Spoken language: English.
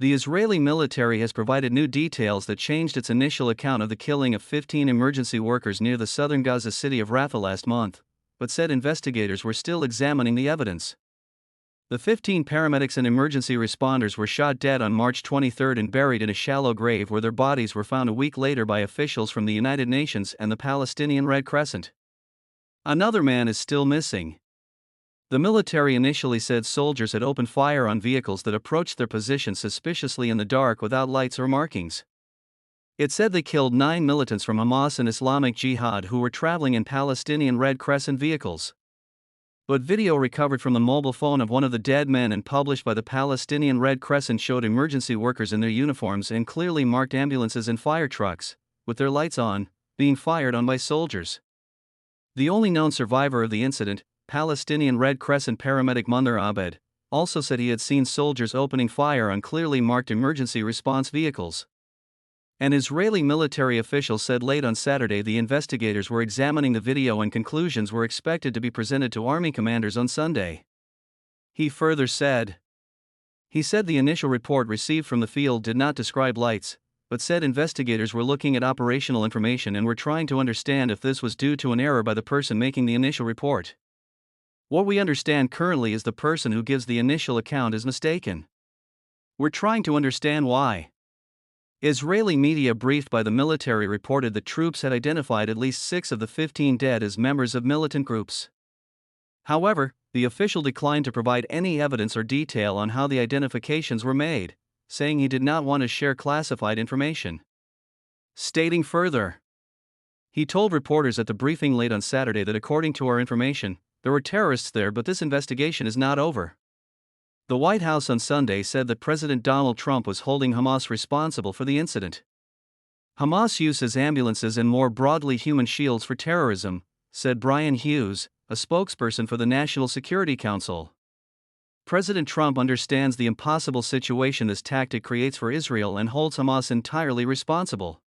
The Israeli military has provided new details that changed its initial account of the killing of 15 emergency workers near the southern Gaza city of Rafah last month, but said investigators were still examining the evidence. The 15 paramedics and emergency responders were shot dead on March 23 and buried in a shallow grave where their bodies were found a week later by officials from the United Nations and the Palestinian Red Crescent. Another man is still missing. The military initially said soldiers had opened fire on vehicles that approached their position suspiciously in the dark without lights or markings. It said they killed 9 militants from Hamas and Islamic Jihad who were traveling in Palestinian Red Crescent vehicles. But video recovered from the mobile phone of one of the dead men and published by the Palestinian Red Crescent showed emergency workers in their uniforms and clearly marked ambulances and fire trucks, with their lights on, being fired on by soldiers. The only known survivor of the incident, Palestinian Red Crescent paramedic Munir Abed, also said he had seen soldiers opening fire on clearly marked emergency response vehicles. An Israeli military official said late on Saturday the investigators were examining the video and conclusions were expected to be presented to army commanders on Sunday. He further said. He said the initial report received from the field did not describe lights, but said investigators were looking at operational information and were trying to understand if this was due to an error by the person making the initial report. What we understand currently is the person who gives the initial account is mistaken. We're trying to understand why. Israeli media briefed by the military reported that troops had identified at least 6 of the 15 dead as members of militant groups. However, the official declined to provide any evidence or detail on how the identifications were made, saying he did not want to share classified information. Stating further, he told reporters at the briefing late on Saturday that according to our information, there were terrorists there, but this investigation is not over. The White House on Sunday said that President Donald Trump was holding Hamas responsible for the incident. Hamas uses ambulances and more broadly human shields for terrorism, said Brian Hughes, a spokesperson for the National Security Council. President Trump understands the impossible situation this tactic creates for Israel and holds Hamas entirely responsible.